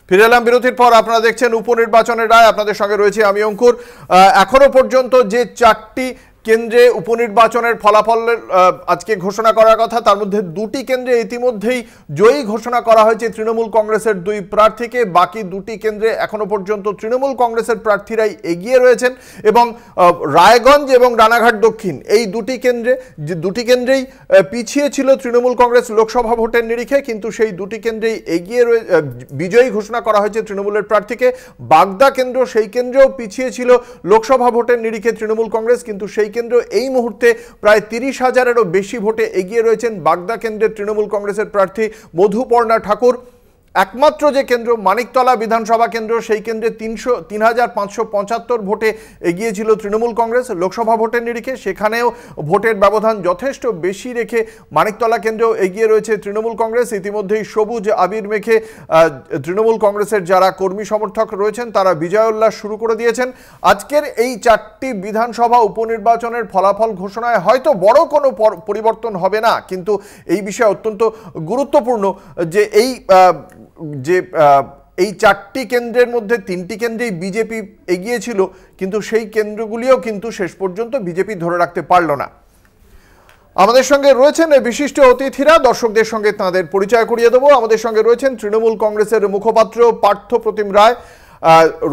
ফিরে এলাম বিরতির পর। আপনারা দেখছেন উপনির্বাচনের রায়, আপনাদের সঙ্গে রয়েছে আমি অঙ্কুর। এখনো পর্যন্ত যে 4টি কেন্দ্রে উপনির্বাচনের ফলাফল আজকে ঘোষণা করার কথা, তার মধ্যে 2টি কেন্দ্রে ইতিমধ্যেই জয়ী ঘোষণা করা হয়েছে তৃণমূল কংগ্রেসের 2 প্রার্থীকে। বাকি 2টি কেন্দ্রে এখনো পর্যন্ত তৃণমূল কংগ্রেসের প্রার্থীরাই এগিয়ে রয়েছেন এবং রায়গঞ্জ এবং রানাঘাট দক্ষিণ এই 2টি কেন্দ্রেই পিছিয়ে ছিল তৃণমূল কংগ্রেস লোকসভা ভোটের নিরিখে, কিন্তু সেই 2টি কেন্দ্রেই এগিয়ে বিজয়ী ঘোষণা করা হয়েছে তৃণমূলের প্রার্থীকে। বাগদা কেন্দ্র, সেই কেন্দ্রেও পিছিয়ে ছিল লোকসভা ভোটের নিরিখে তৃণমূল কংগ্রেস, কিন্তু সেই কেন্দ্র এই মুহূর্তে প্রায় 30,000-এরও বেশি ভোটে এগিয়ে রয়েছেন বাগদা কেন্দ্রের তৃণমূল কংগ্রেসের প্রার্থী মধুপর্ণা ঠাকুর। একমাত্র যে কেন্দ্র মানিকতলা বিধানসভা কেন্দ্র, সেই কেন্দ্রে 3,575 ভোটে এগিয়েছিল তৃণমূল কংগ্রেস লোকসভা ভোটের নিরিখে। সেখানেও ভোটের ব্যবধান যথেষ্ট বেশি রেখে মানিকতলা কেন্দ্রেও এগিয়ে রয়েছে তৃণমূল কংগ্রেস। ইতিমধ্যেই সবুজ আবির মেখে তৃণমূল কংগ্রেসের যারা কর্মী সমর্থক রয়েছেন তারা বিজয় উল্লাস শুরু করে দিয়েছেন। আজকের এই 4টি বিধানসভা উপনির্বাচনের ফলাফল ঘোষণায় হয়তো বড় কোনো পরিবর্তন হবে না, কিন্তু এই বিষয়ে অত্যন্ত গুরুত্বপূর্ণ যে এই 4টি কেন্দ্রের মধ্যে 3টি কেন্দ্রেই বিজেপি এগিয়েছিল, কিন্তু সেই কেন্দ্রগুলিও কিন্তু শেষ পর্যন্ত বিজেপি ধরে রাখতে পারল না। আমাদের সঙ্গে রয়েছেন বিশিষ্ট অতিথিরা, দর্শকদের সঙ্গে তাঁদের পরিচয় করিয়ে দেবো। আমাদের সঙ্গে রয়েছেন তৃণমূল কংগ্রেসের মুখপাত্র পার্থ প্রতিম রায়,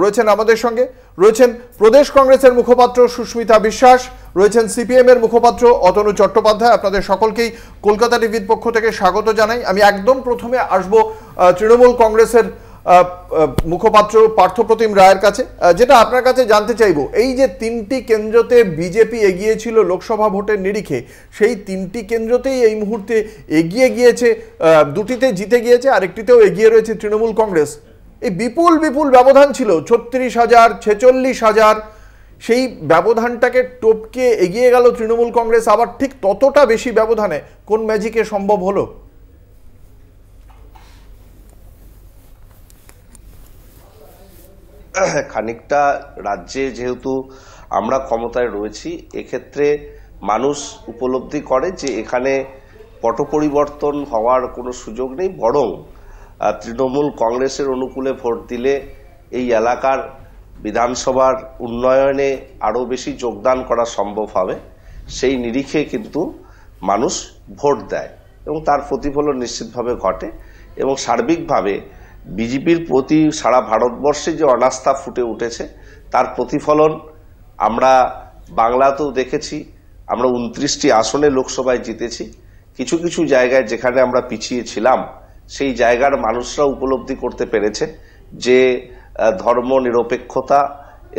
রয়েছেন আমাদের সঙ্গে, রয়েছেন প্রদেশ কংগ্রেসের মুখপাত্র সুস্মিতা বিশ্বাস, রয়েছেন সিপিএম এর মুখপাত্র অতনু চট্টোপাধ্যায়। আপনাদের সকলকেই কলকাতা টিভির পক্ষ থেকে স্বাগত জানাই। আমি একদম প্রথমে আসব তৃণমূল কংগ্রেসের মুখপাত্র পার্থপ্রতিম রায়ের কাছে, যেটা আপনার কাছে জানতে চাইব, এই যে 3টি কেন্দ্রতে বিজেপি এগিয়েছিল লোকসভা ভোটের নিরিখে, সেই 3টি কেন্দ্রতেই এই মুহূর্তে এগিয়ে গিয়েছে, 2টিতে জিতে গিয়েছে, আরেকটিতেও এগিয়ে রয়েছে তৃণমূল কংগ্রেস। এই বিপুল বিপুল ব্যবধান ছিল 36,000, 46,000, সেই ব্যবধানটাকে টপকে এগিয়ে গেল তৃণমূল কংগ্রেস। আবার ঠিক ততটা বেশি ব্যবধানে কোন ম্যাজিকে সম্ভব হলো? খানিকটা রাজ্যে যেহেতু আমরা ক্ষমতায় রয়েছি, এক্ষেত্রে মানুষ উপলব্ধি করে যে এখানে পট পরিবর্তন হওয়ার কোনো সুযোগ নেই, বরং তৃণমূল কংগ্রেসের অনুকূলে ভোট দিলে এই এলাকার বিধানসভার উন্নয়নে আরও বেশি যোগদান করা সম্ভব হবে। সেই নিরিখে কিন্তু মানুষ ভোট দেয় এবং তার প্রতিফলন নিশ্চিতভাবে ঘটে এবং সার্বিকভাবে বিজেপির প্রতি সারা ভারতবর্ষে যে অনাস্থা ফুটে উঠেছে তার প্রতিফলন আমরা বাংলাতেও দেখেছি। আমরা 29টি আসনে লোকসভায় জিতেছি। কিছু কিছু জায়গায় যেখানে আমরা পিছিয়ে ছিলাম সেই জায়গার মানুষরা উপলব্ধি করতে পেরেছে যে ধর্ম নিরপেক্ষতা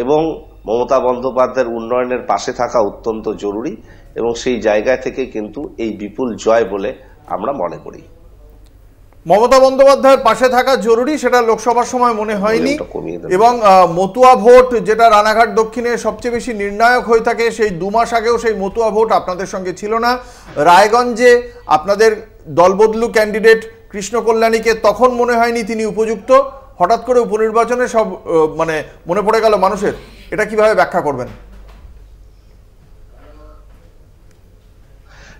এবং মমতা বন্দ্যোপাধ্যায়ের উন্নয়নের পাশে থাকা অত্যন্ত জরুরি এবং সেই জায়গা থেকে কিন্তু এই বিপুল জয় বলে আমরা মনে করি। মমতা বন্দ্যোপাধ্যায়ের পাশে থাকা জরুরি, সেটা লোকসভার সময় মনে হয়নি, এবং মতুয়া ভোট যেটা রানাঘাট দক্ষিণে সবচেয়ে বেশি নির্ণায়ক হয়ে থাকে, সেই 2 মাস আগেও সেই মতুয়া ভোট আপনাদের সঙ্গে ছিল না। রায়গঞ্জে আপনাদের দলবদলু ক্যান্ডিডেট কৃষ্ণ কল্যাণীকে তখন মনে হয়নি তিনি উপযুক্ত, হঠাৎ করে উপনির্বাচনে সব মনে পড়ে গেল মানুষের। এটা কিভাবে ব্যাখ্যা করবেন?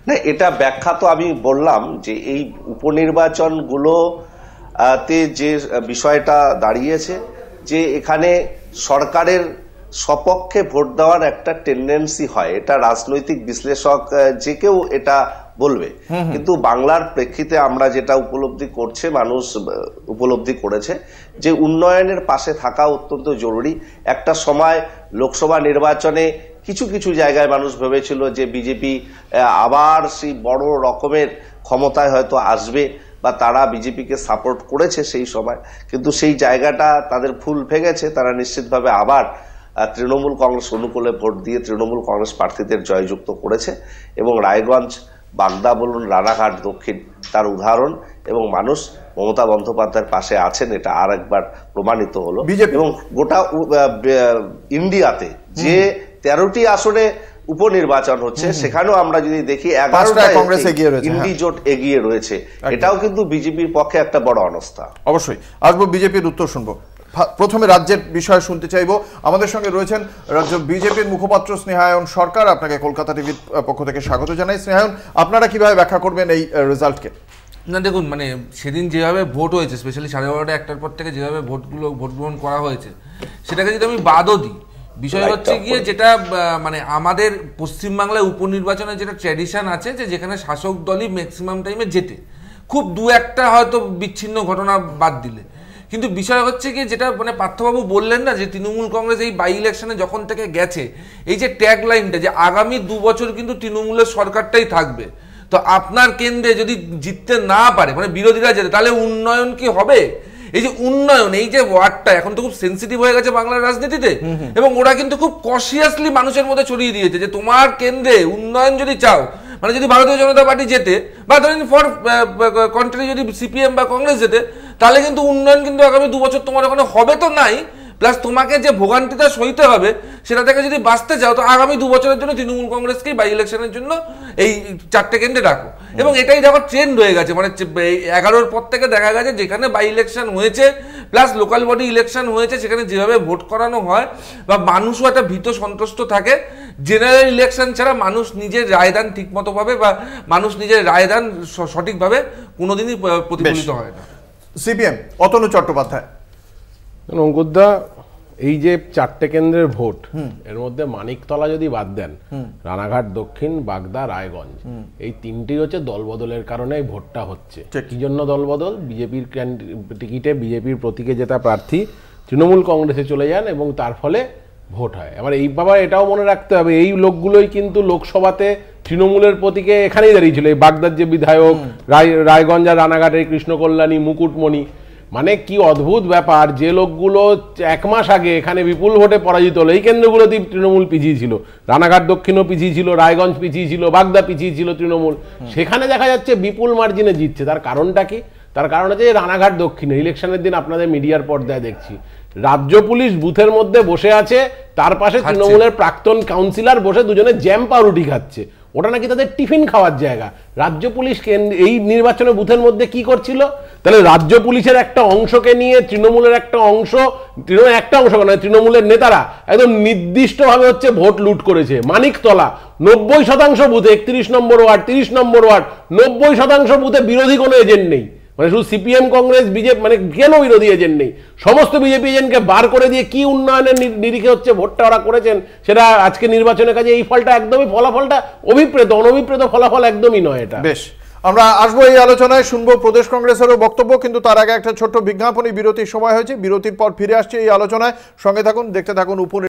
না, এটা ব্যাখ্যা তো আমি বললাম যে এই উপনির্বাচনগুলোতে যে বিষয়টা দাঁড়িয়েছে যে এখানে সরকারের সপক্ষে ভোট দেওয়ার একটা টেন্ডেন্সি হয়, এটা রাজনৈতিক বিশ্লেষক যে কেউ এটা বলবে, কিন্তু বাংলার প্রেক্ষিতে আমরা যেটা উপলব্ধি করছে, মানুষ উপলব্ধি করেছে যে উন্নয়নের পাশে থাকা অত্যন্ত জরুরি। একটা সময় লোকসভা নির্বাচনে কিছু কিছু জায়গায় মানুষ ভেবেছিল যে বিজেপি আবার সেই বড় রকমের ক্ষমতায় হয়তো আসবে বা তারা বিজেপিকে সাপোর্ট করেছে সেই সময়, কিন্তু সেই জায়গাটা তাদের ফুল ভেঙেছে। তারা নিশ্চিতভাবে আবার তৃণমূল কংগ্রেস অনুকূলে ভোট দিয়ে তৃণমূল কংগ্রেস প্রার্থীদের জয়যুক্ত করেছে এবং রায়গঞ্জ, বাগদা বলুন, রানাঘাট দক্ষিণ তার উদাহরণ, এবং মানুষ মমতা বন্দ্যোপাধ্যায়ের পাশে আছেন এটা আর একবার প্রমাণিত হলো। এবং গোটা ইন্ডিয়াতে যে 13টি আসনে উপনির্বাচন হচ্ছে সেখানেও আমরা যদি দেখি 11টা কংগ্রেস ইন্ডি জোট এগিয়ে রয়েছে, এটাও কিন্তু বিজেপির পক্ষে একটা বড় অনাস্থা। অবশ্যই আসবো, বিজেপির উত্তর শুনবো। প্রথমে রাজ্যের বিষয় শুনতে চাইবো। আমাদের সঙ্গে রয়েছেন রাজ্য বিজেপির মুখপাত্র স্নেহায়ন সরকার। আপনাকে কলকাতা টিভির পক্ষ থেকে স্বাগত জানাই। স্নেহায়ন, আপনারা কিভাবে ব্যাখ্যা করবেন এই রেজাল্টকে? না দেখুন, মানে সেদিন যেভাবে ভোট হয়েছে, স্পেশালি 12:30 1টার পর থেকে যেভাবে ভোট গ্রহণ করা হয়েছে, সেটাকে যদি আমি বাদও দিই, বিষয় হচ্ছে গিয়ে যেটা মানে আমাদের পশ্চিমবাংলায় উপনির্বাচনের যেটা ট্র্যাডিশন আছে, যে যেখানে শাসক দলই ম্যাক্সিমাম টাইমে জেতে, খুব দু একটা হয়তো বিচ্ছিন্ন ঘটনা বাদ দিলে। কিন্তু বিষয় হচ্ছে কি, যেটা মানে পার্থবাবু বললেন না, যে তৃণমূল কংগ্রেস এই বাই ইলেকশনে যখন থেকে গেছে, এই যে ট্যাগ লাইনটা যে আগামী 2 বছর কিন্তু তৃণমূলের সরকারটাই থাকবে, তো আপনার কেন্দ্রে যদি জিততে না পারে, মানে বিরোধীরা যেতে, তাহলে উন্নয়ন কি হবে? এই যে উন্নয়ন, এই যে ওয়ার্ডটা এখন তো খুব সেন্সিটিভ হয়ে গেছে বাংলার রাজনীতিতে, এবং ওরা কিন্তু খুব কনসিয়াসলি মানুষের মধ্যে ছড়িয়ে দিয়েছে যে তোমার কেন্দ্রে উন্নয়ন যদি চাও, মানে যদি ভারতীয় জনতা পার্টি যেতে, বা ধরেন ফর কন্ট্রি যদি সিপিএম বা কংগ্রেস যেতে, তাহলে কিন্তু উন্নয়ন কিন্তু আগামী 2 বছর তোমার ওখানে হবে তো নাই, প্লাস তোমাকে যে ভোগান্তিটা সইতে হবে সেটা থেকে যদি বাঁচতে চাও, তো আগামী 2 বছরের জন্য তৃণমূল কংগ্রেসকেই বাই ইলেকশনের জন্য এই 4টে কেন্দ্রে রাখো। এবং এটাই দেখো ট্রেন্ড হয়ে গেছে, মানে 11-র পর থেকে দেখা গেছে যেখানে বাই ইলেকশন হয়েছে প্লাস লোকাল বডি ইলেকশন হয়েছে, সেখানে যেভাবে ভোট করানো হয় বা মানুষও একটা ভীত সন্তুষ্ট থাকে, জেনারেল ইলেকশন ছাড়া মানুষ নিজের রায়দান ঠিকমতো ভাবে বা মানুষ নিজের রায়দান সঠিকভাবে কোনোদিনই প্রতিফলিত হয় না। সিপিএম অতনু চট্টোপাধ্যায়। অঙ্কুরদা, এই যে 4টে কেন্দ্রের ভোট, এর মধ্যে মানিকতলা যদি বাদ দেন, রানাঘাট দক্ষিণ, বাগদা, রায়গঞ্জ, এই 3টি হচ্ছে দলবদলের কারণে এই ভোটটা হচ্ছে। কি জন্য দলবদল? বিজেপির টিকিটে বিজেপির প্রতীকে জেতা প্রার্থী তৃণমূল কংগ্রেসে চলে যান এবং তার ফলে ভোট হয়। আবার এই বাবা এটাও মনে রাখতে হবে, এই লোকগুলোই কিন্তু লোকসভাতে তৃণমূলের প্রতীকে এখানেই দাঁড়িয়েছিল। এই বাগদার যে বিধায়ক, রায়গঞ্জ আর রানাঘাটের কৃষ্ণ কল্যাণী, মুকুটমণি, মানে কি অদ্ভুত ব্যাপার, যে লোকগুলো 1 মাস আগে এখানে বিপুল ভোটে পরাজিত হলো, এই কেন্দ্রগুলোতেই তৃণমূল পিছিয়ে ছিল, রানাঘাট দক্ষিণও পিছিয়ে ছিল, রায়গঞ্জ পিছিয়ে ছিল, বাগদা পিছিয়ে ছিল তৃণমূল, সেখানে দেখা যাচ্ছে বিপুল মার্জিনে জিতছে। তার কারণটা কি? তার কারণ হচ্ছে রানাঘাট দক্ষিণে ইলেকশনের দিন আপনাদের মিডিয়ার পর্দায় দেখছি রাজ্য পুলিশ বুথের মধ্যে বসে আছে, তার পাশে তৃণমূলের প্রাক্তন কাউন্সিলর বসে দুজনে জ্যাম পাউরুটি খাচ্ছে, ওটা নাকি তাদের টিফিন খাওয়ার জায়গা। রাজ্য পুলিশ এই নির্বাচনের বুথের মধ্যে কি করছিল? তাহলে রাজ্য পুলিশের একটা অংশকে নিয়ে তৃণমূলের একটা অংশ নয়, তৃণমূলের নেতারা একদম নির্দিষ্টভাবে হচ্ছে ভোট লুট করেছে। মানিকতলা 90% বুথে, 31 নম্বর ওয়ার্ড, 30 নম্বর ওয়ার্ড, 90% বুথে বিরোধী কোনো এজেন্ট নেই, মানে শুধু সিপিএম কংগ্রেস বিজেপি, মানে কেন বিরোধী এজেন্ট নেই? সমস্ত বিজেপি এজেন্টকে বার করে দিয়ে কি উন্নয়নের নিরিখে হচ্ছে ভোটটা ওরা করেছেন, সেটা আজকে নির্বাচনের কাজে এই ফলটা একদমই, ফলাফলটা অনভিপ্রেত ফলাফল একদমই নয় এটা। বেশ, আমরা আসবো এই আলোচনায়, শুনবো প্রদেশ কংগ্রেসেরও বক্তব্য, কিন্তু তার আগে একটা ছোট্ট বিজ্ঞাপনী বিরতির সময় হয়েছে। বিরতির পর ফিরে আসছে এই আলোচনায়, সঙ্গে থাকুন, দেখতে থাকুন উপর।